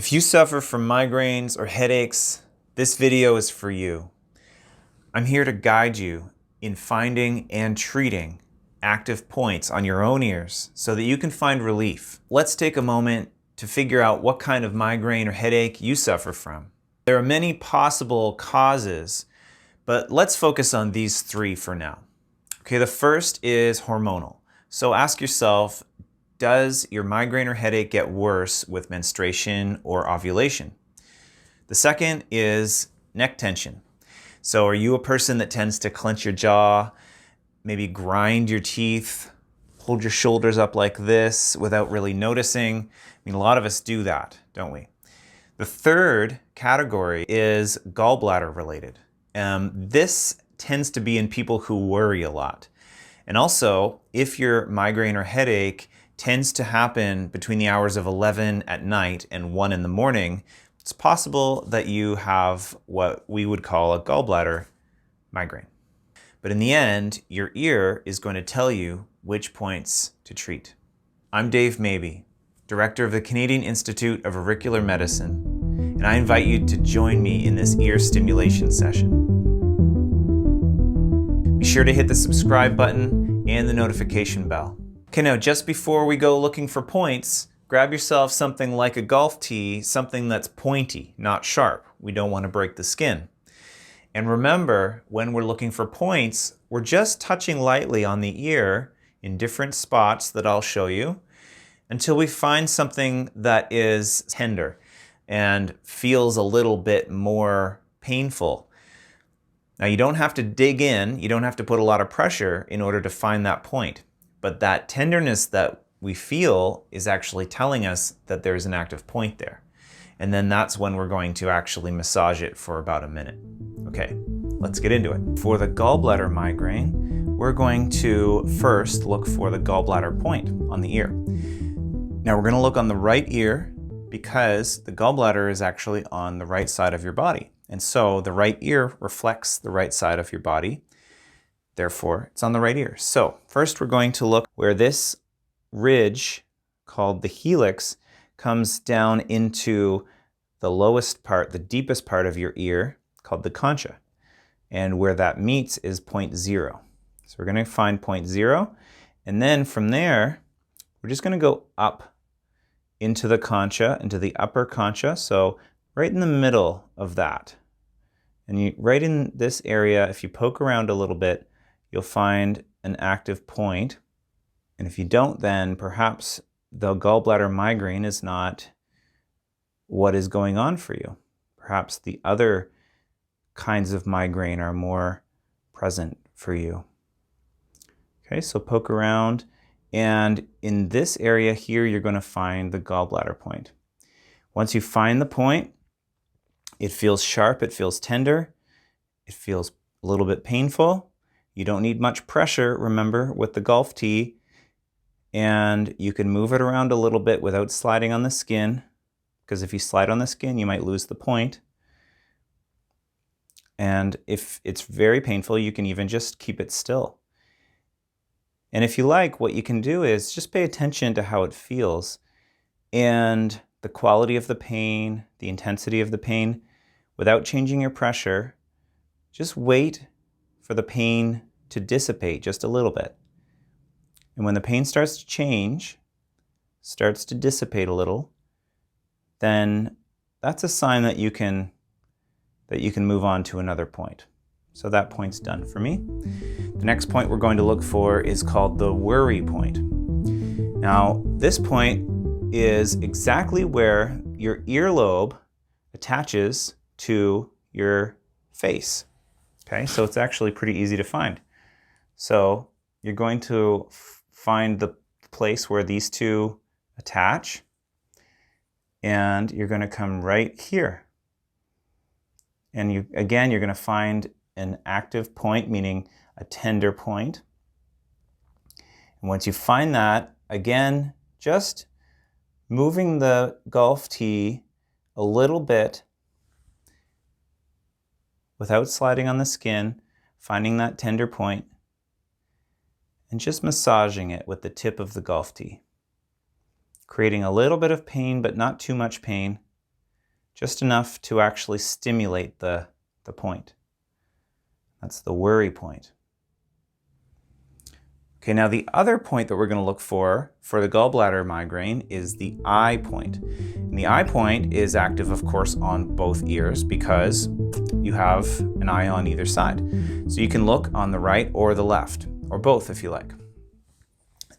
If you suffer from migraines or headaches, this video is for you. I'm here to guide you in finding and treating active points on your own ears so that you can find relief. Let's take a moment to figure out what kind of migraine or headache you suffer from. There are many possible causes, but let's focus on these three for now. Okay, the first is hormonal. So ask yourself, does your migraine or headache get worse with menstruation or ovulation? The second is neck tension. So are you a person that tends to clench your jaw, maybe grind your teeth, hold your shoulders up like this without really noticing? I mean, a lot of us do that, don't we? The third category is gallbladder related. This tends to be in people who worry a lot. And also, if your migraine or headache tends to happen between the hours of 11 at night and 1 in the morning, it's possible that you have what we would call a gallbladder migraine. But in the end, your ear is going to tell you which points to treat. I'm Dave Maybee, Director of the Canadian Institute of Auricular Medicine, and I invite you to join me in this ear stimulation session. Be sure to hit the subscribe button and the notification bell. Okay, now just before we go looking for points, grab yourself something like a golf tee, something that's pointy, not sharp. We don't want to break the skin. And remember, when we're looking for points, we're just touching lightly on the ear in different spots that I'll show you until we find something that is tender and feels a little bit more painful. Now, you don't have to dig in, you don't have to put a lot of pressure in order to find that point. But that tenderness that we feel is actually telling us that there's an active point there. And then that's when we're going to actually massage it for about a minute. Okay, let's get into it. For the gallbladder migraine, we're going to first look for the gallbladder point on the ear. Now we're going to look on the right ear because the gallbladder is actually on the right side of your body. And so the right ear reflects the right side of your body. Therefore, it's on the right ear. So first we're going to look where this ridge called the helix comes down into the lowest part, the deepest part of your ear called the concha. And where that meets is point 0. So we're going to find point 0. And then from there, we're just going to go up into the concha, into the upper concha. So right in the middle of that. And right in this area, if you poke around a little bit, you'll find an active point. And if you don't, then perhaps the gallbladder migraine is not what is going on for you. Perhaps the other kinds of migraine are more present for you. Okay, so poke around. And in this area here, you're going to find the gallbladder point. Once you find the point, it feels sharp, it feels tender, it feels a little bit painful. You don't need much pressure, remember, with the golf tee, and you can move it around a little bit without sliding on the skin, because if you slide on the skin, you might lose the point. And if it's very painful, you can even just keep it still. And if you like, what you can do is just pay attention to how it feels and the quality of the pain, the intensity of the pain, without changing your pressure. Just wait for the pain to dissipate just a little bit. And when the pain starts to change, starts to dissipate a little, then that's a sign that you can move on to another point. So that point's done for me. The next point we're going to look for is called the worry point. Now, this point is exactly where your earlobe attaches to your face. Okay, so it's actually pretty easy to find. So you're going to find the place where these two attach, and you're going to come right here. And you're going to find an active point, meaning a tender point. And once you find that, again, just moving the golf tee a little bit without sliding on the skin, finding that tender point, and just massaging it with the tip of the golf tee. Creating a little bit of pain, but not too much pain. just enough to actually stimulate the point. That's the worry point. Okay, now the other point that we're going to look for the gallbladder migraine is the eye point. And the eye point is active, of course, on both ears because you have an eye on either side. So you can look on the right or the left, or both if you like.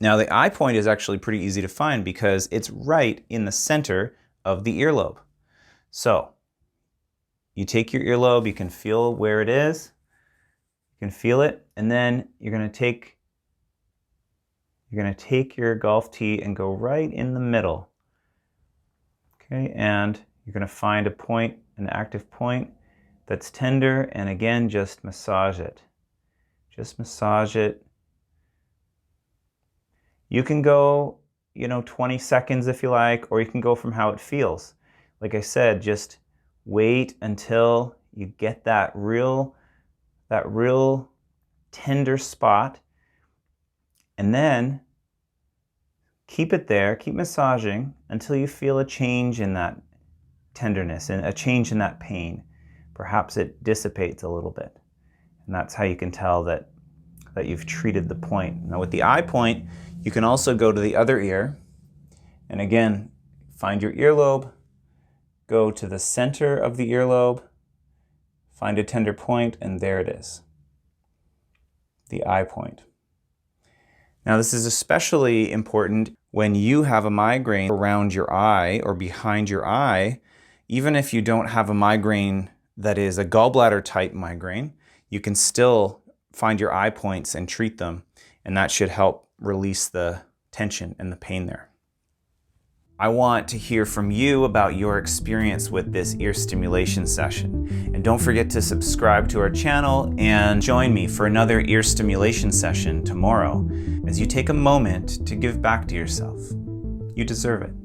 Now the eye point is actually pretty easy to find because it's right in the center of the earlobe. So you take your earlobe, you can feel where it is, you can feel it, and then you're going to take your golf tee and go right in the middle. Okay, and you're going to find a point, an active point that's tender, and again, just massage it. Just massage it. You can go, 20 seconds if you like, or you can go from how it feels. Like I said, just wait until you get that real tender spot. And then keep it there, keep massaging until you feel a change in that tenderness and a change in that pain. Perhaps it dissipates a little bit. And that's how you can tell that you've treated the point. Now with the eye point, you can also go to the other ear. And again, find your earlobe, go to the center of the earlobe, find a tender point, and there it is. The eye point. Now this is especially important when you have a migraine around your eye or behind your eye. Even if you don't have a migraine that is a gallbladder type migraine, you can still find your eye points and treat them, and that should help release the tension and the pain there. I want to hear from you about your experience with this ear stimulation session. And don't forget to subscribe to our channel and join me for another ear stimulation session tomorrow as you take a moment to give back to yourself. You deserve it.